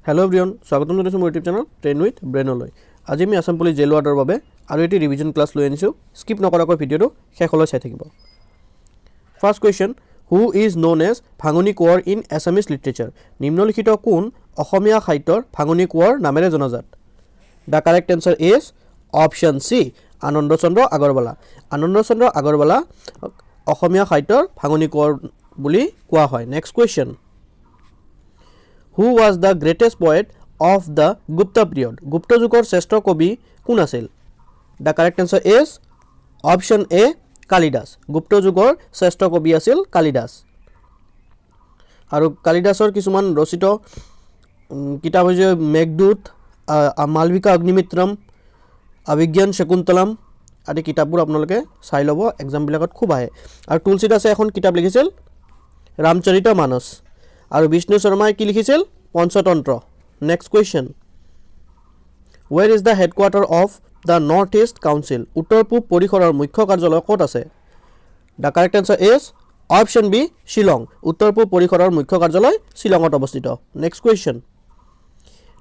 Hello everyone, স্বাগতম জনাইছো মোৰ ইউটিউব চেনেল ট্ৰেইন উইথ ব্ৰেনলৈ। আজি আমি আসাম পুলিচ জেল ৱাৰ্ডৰ বাবে আৰু এটি ৰিভিজন ক্লাছ লৈ আনিছো। স্কিপ নকৰাকৈ ভিডিওটো শেষলৈ চাই থাকিব। First question, who is known as ভাঙনি কোঁৱৰ ইন Assamese লিটাৰেচাৰ? নিম্নলিখিত কোন অসমীয়া সাহিত্যৰ ভাঙনি কোঁৱৰ নামেৰে জনাজাত? The correct answer is option C, আনন্দ চন্দ্ৰ আগৰৱালা। আনন্দ চন্দ্ৰ আগৰৱালা অসমীয়া সাহিত্যৰ ভাঙনি কোঁৱৰ বুলি কোৱা হয়। Next question, Who was the greatest poet of the Gupta period? Gupta যুগৰ শ্ৰেষ্ঠ কবি কোন আছিল? The correct answer is option A, Kalidas. গুপ্ত যুগৰ শ্ৰেষ্ঠ কবি আছিল কালিদাস। আৰু কালিদাসৰ কিছুমান ৰচিত কিতাপ হৈছে মেঘদূত, মালবিকা অগ্নিমিত্ৰম, অভিজ্ঞান শকুন্তলম আদি কিতাপবোৰ আপোনালোকে চাই ল'ব, এক্সামবিলাকত খুব আহে। আৰু তুলসীদাসে এখন কিতাপ লিখিছিল ৰামচৰিত মানস। আৰু বিষ্ণু শৰ্মাই কি লিখিছিল? Panchatantra. Next question, where is the headquarter of the north east council? উত্তৰ পূব পৰিষদৰ মুখ্য কাৰ্যালয় ক'ত আছে? The correct answer is option B, Shillong. উত্তৰ পূব পৰিষদৰ মুখ্য কাৰ্যালয় শ্বিলঙত অৱস্থিত। Next question,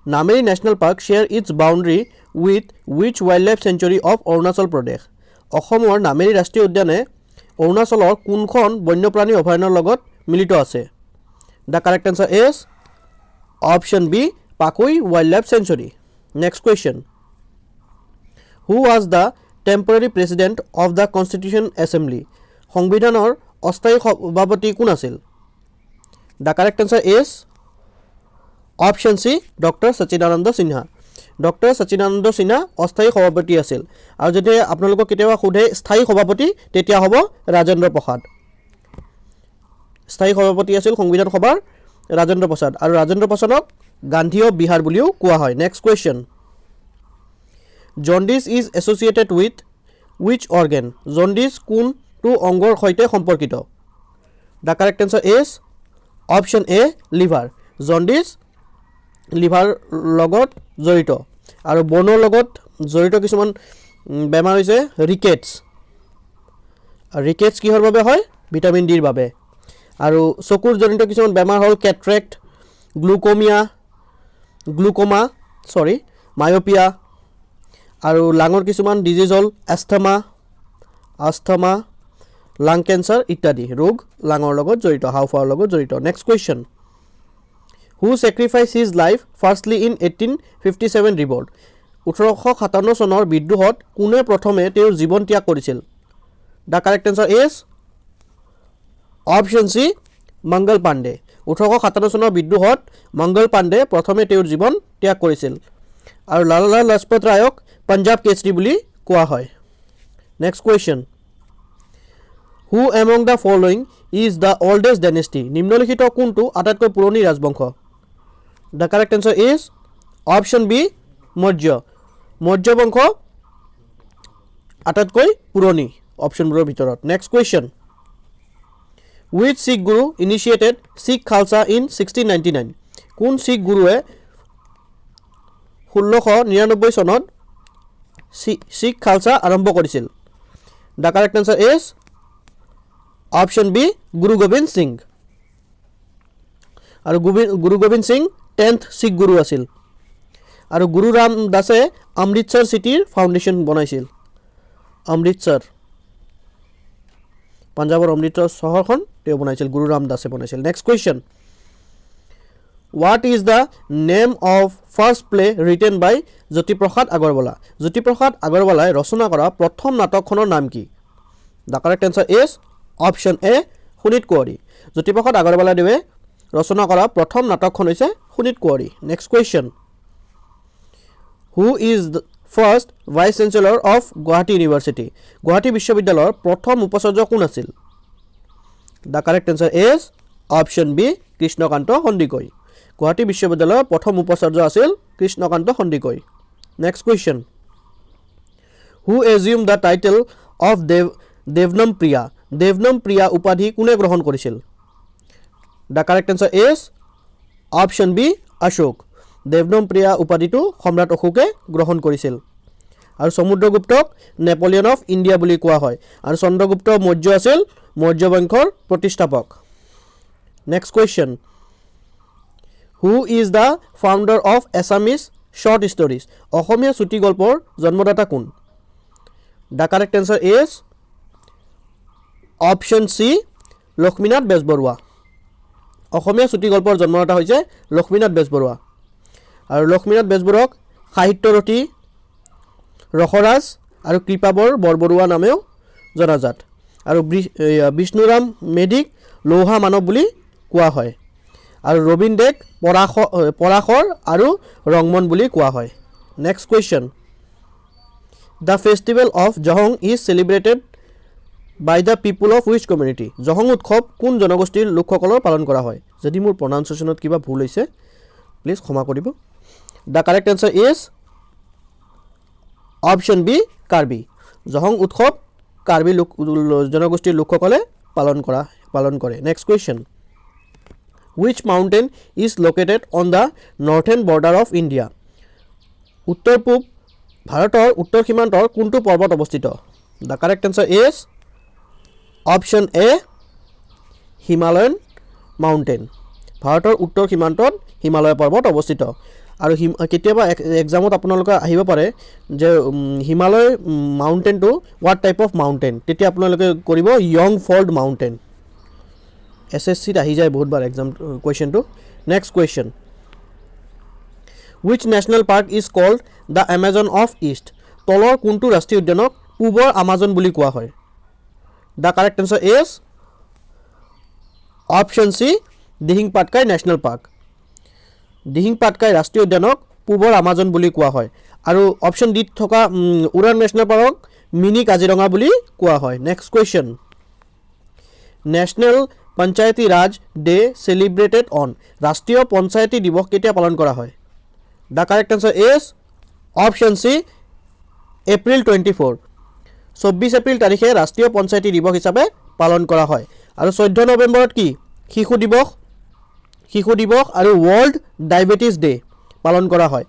Nameri national park share its boundary with which wildlife sanctuary of Arunachal Pradesh? অসমৰ নামেৰি ৰাষ্ট্ৰীয় উদ্যানে অৰুণাচলৰ কোনখন বন্যপ্ৰাণী অভয়াৰণ্যৰ লগত মিলিত আছে? The correct answer is option B, Pakui Wildlife Sanctuary. Next question, who was the temporary president of the Constitution Assembly? সংবিধানৰ অস্থায়ী সভাপতি কোন আছিল? The correct answer is option C, Dr. Sachinanand Sinha. Dr. Sachinanand Sinha অস্থায়ী সভাপতি আছিল। আৰু যদি আপোনালোকক কেতিয়াবা সোধে স্থায়ী সভাপতি, তেতিয়া হ'ব ৰাজেন্দ্ৰ প্ৰসাদ। স্থায়ী সভাপতি আছিল সংবিধান সভাৰ ৰাজেন্দ্ৰ প্ৰসাদ। আৰু ৰাজেন্দ্ৰ প্ৰসাদক গান্ধী অফ বিহাৰ বুলিও কোৱা হয়। Next question, jaundice is associated with wish organ? Jaundice কোনটো অংগৰ সৈতে সম্পৰ্কিত? The correct answer is option A, liver. Jaundice liver লগত জড়িত। আৰু বনৰ লগত জড়িত কিছুমান বেমাৰ হৈছে ৰিকেটছ। ৰিকেটছ কিহৰ বাবে হয়? ভিটামিন ডিৰ বাবে। আৰু চকুৰ জনিত কিছুমান বেমাৰ হ'ল কেটৰেক্ট, মায়পিয়া। আৰু লাঙৰ কিছুমান ডিজিজ হ'ল আস্থমা, লাং কেঞ্চাৰ ইত্যাদি ৰোগ লাঙৰ লগত জড়িত, হাওঁফাওৰ লগত জড়িত। Next question, who sacrificed his life firstly in 1857 revolt? 1857 চনৰ বিদ্ৰোহত কোনে প্ৰথমে তেওঁৰ জীৱন ত্যাগ কৰিছিল? The correct answer is option C, Mangal Pandey. 1857 চনৰ বিদ্ৰোহত মংগল পাণ্ডে প্ৰথমে তেওঁৰ জীৱন ত্যাগ কৰিছিল। আৰু লালা লাজপত ৰায়ক পঞ্জাৱ কেচৰি বুলি কোৱা হয়। Next question, who among the following is the oldest dynasty? নিম্নলিখিত কোনটো আটাইতকৈ পুৰণি ৰাজবংশ? The correct answer is option B, Maurya. Maurya বংশ আটাইতকৈ পুৰণি অপশ্যনবোৰৰ ভিতৰত। Next question, which Sikh Guru initiated Sikh Khalsa in 1699? কোন শিখ গুৰুৱে 1699 চনত শিখ খালসা আৰম্ভ কৰিছিল? The correct answer is option B, Guru Gobind Singh. আৰু গুৰু গোবিন্দ সিং 10th শিখ গুৰু আছিল। আৰু গুৰু ৰামদাসে অমৃতসৰ চিটিৰ ফাউণ্ডেশ্যন বনাইছিল। অমৃতসৰ, পাঞ্জাৱৰ অমৃতসৰ চহৰখন তেওঁ বনাইছিল, গুৰু ৰামদাসে বনাইছিল। Next question, what is the name of first play written by Jyotiprasad Agarwala? Jyotiprasad আগৰৱালাই ৰচনা কৰা প্ৰথম নাটকখনৰ নাম কি? The correct answer is option A, Sonit Kuwari. Jyotiprasad আগৰৱালাদেৱে ৰচনা কৰা প্ৰথম নাটকখন হৈছে Sonit Kuwari. Next question, who is first vice-chancellor of Guwahati University? Guwahati বিশ্ববিদ্যালয়ৰ প্ৰথম উপাচাৰ্য কোন আছিল? The correct answer is option B, Krishnakanta Sandikai. Guwahati বিশ্ববিদ্যালয়ৰ প্ৰথম উপাচাৰ্য আছিল Krishnakanta Sandikai. Next question, who assume the title of Devanam Priya? Devanam Priya উপাধি কোনে গ্ৰহণ কৰিছিল? The correct answer is option B, Ashoka. Devanam Priya উপাধিটো সম্ৰাট অশোকে গ্ৰহণ কৰিছিল। আৰু সমুদ্ৰগুপ্তক নেপলিয়ন অফ ইণ্ডিয়া বুলি কোৱা হয়। আৰু চন্দ্ৰগুপ্ত মৌৰ্য আছিল মৌৰ্য বংশৰ প্ৰতিষ্ঠাপক। Next question, Who is the founder of Assamese short stories? অসমীয়া চুটি গল্পৰ জন্মদাতা কোন? The correct answer is option C, Lakshminath Bezbaroa. অসমীয়া চুটি গল্পৰ জন্মদাতা হৈছে লক্ষ্মীনাথ বেজবৰুৱা। আৰু লক্ষ্মীনাথ বেজবৰুৱাক সাহিত্যৰথী, ৰসৰাজ আৰু কৃপাবৰ বৰবৰুৱা নামেও জনাজাত। আৰু বিষ্ণুৰাম মেধিক লৌহা মানৱ বুলি কোৱা হয়। আৰু ৰবীন ডেক পৰাশৰ আৰু ৰংমন বুলি কোৱা হয়। Next question. The festival of Jahong is celebrated by the people of which community? জহং উৎসৱ কোন জনগোষ্ঠীৰ লোকসকলৰ পালন কৰা হয়? যদি মোৰ প্ৰনাউন্সিয়েশ্যনত কিবা ভুল হৈছে প্লিজ ক্ষমা কৰিব। The correct answer is option B, Karbi. জহং উৎসৱ কাৰ্বি জনগোষ্ঠীৰ লোকসকলে পালন কৰে। Next question. Which mountain is located on the northern border of India? উত্তৰ পূব ভাৰতৰ উত্তৰ সীমান্তৰ কোনটো পৰ্বত অৱস্থিত? The correct answer is option A, Himalayan mountain. ভাৰতৰ উত্তৰ সীমান্তত হিমালয় পৰ্বত অৱস্থিত। আৰু কেতিয়াবা এক্সামত আপোনালোকে আহিব পাৰে যে হিমালয় মাউণ্টেনটো হোৱাট টাইপ অফ মাউণ্টেন, তেতিয়া আপোনালোকে কৰিব য়ং ফল্ড মাউণ্টেন। SSCত আহি যায় বহুতবাৰ এক্সাম কুৱেশ্যনটো। Next question. Which national park is called the Amazon of East? তলৰ কোনটো ৰাষ্ট্ৰীয় উদ্যানক পূবৰ আমাজন বুলি কোৱা হয়? The correct answer is option C, Dihing Patkai national park. Dihing Patkai ৰাষ্ট্ৰীয় উদ্যানক পূবৰ আমাজন বুলি কোৱা হয়। আৰু অপশ্যন ডিত থকা ওৰাং নেশ্যনেল পাৰ্কক মিনি কাজিৰঙা বুলি কোৱা হয়। Next question. National Panchayati Raj day celebrated on? ৰাষ্ট্ৰীয় পঞ্চায়তী দিৱস কেতিয়া পালন কৰা হয়? The correct answer is option C, April 24। 24 April তাৰিখে ৰাষ্ট্ৰীয় পঞ্চায়তী দিৱস হিচাপে পালন কৰা হয়। আৰু 14 নৱেম্বৰত কি? শিশু দিৱস আৰু ৱৰ্ল্ড ডায়েবেটিছ ডে পালন কৰা হয়।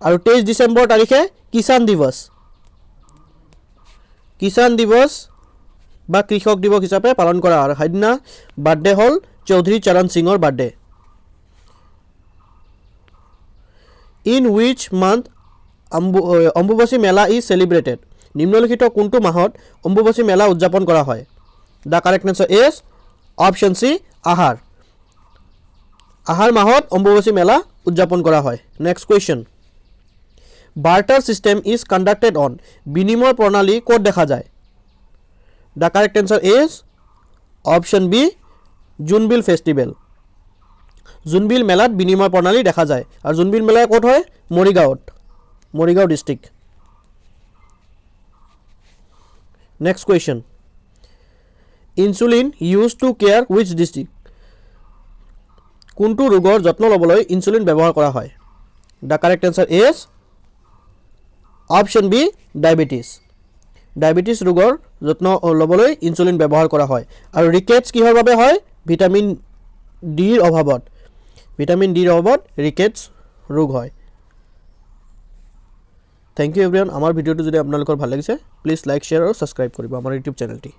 আৰু 23 ডিচেম্বৰ তাৰিখে কিষাণ দিৱস বা কৃষক দিৱস হিচাপে পালন কৰা হয়। সেইদিনা বাৰ্থডে হ'ল চৌধুৰী চৰণ সিঙৰ birthday. In which month Ambubachi Mela is celebrated? নিম্নলিখিত কোনটো মাহত অম্বুবাচী মেলা উদযাপন কৰা হয়? The correct answer is option C, আহাৰ। আহাৰ মাহত অম্বুবাচী মেলা উদযাপন কৰা হয়। Next question. Barter system is conducted on? বিনিময় প্ৰণালী ক'ত দেখা যায়? The correct answer is option B, Jonbeel festival. Jonbeel মেলাত বিনিময় প্ৰণালী দেখা যায়। আৰু জোনবিল মেলা ক'ত হয়? Morigaon district. Next question. Insulin use to care which district? কোনটো ৰোগৰ যত্ন ল'বলৈ ইনচুলিন ব্যৱহাৰ কৰা হয়? The correct answer is option B, diabetes. Diabetes ৰোগৰ যত্ন ল'বলৈ ইনচুলিন ব্যৱহাৰ কৰা হয়। আৰু ৰিকেটছ কিহৰ বাবে হয়? ভিটামিন ডিৰ অভাৱত ৰিকেটছ ৰোগ হয়। Thank you everyone. আমাৰ ভিডিঅ'টো যদি আপোনালোকৰ ভাল লাগিছে প্লিজ লাইক শ্বেয়াৰ আৰু ছাবস্ক্ৰাইব কৰিব আমাৰ ইউটিউব চেনেলটি।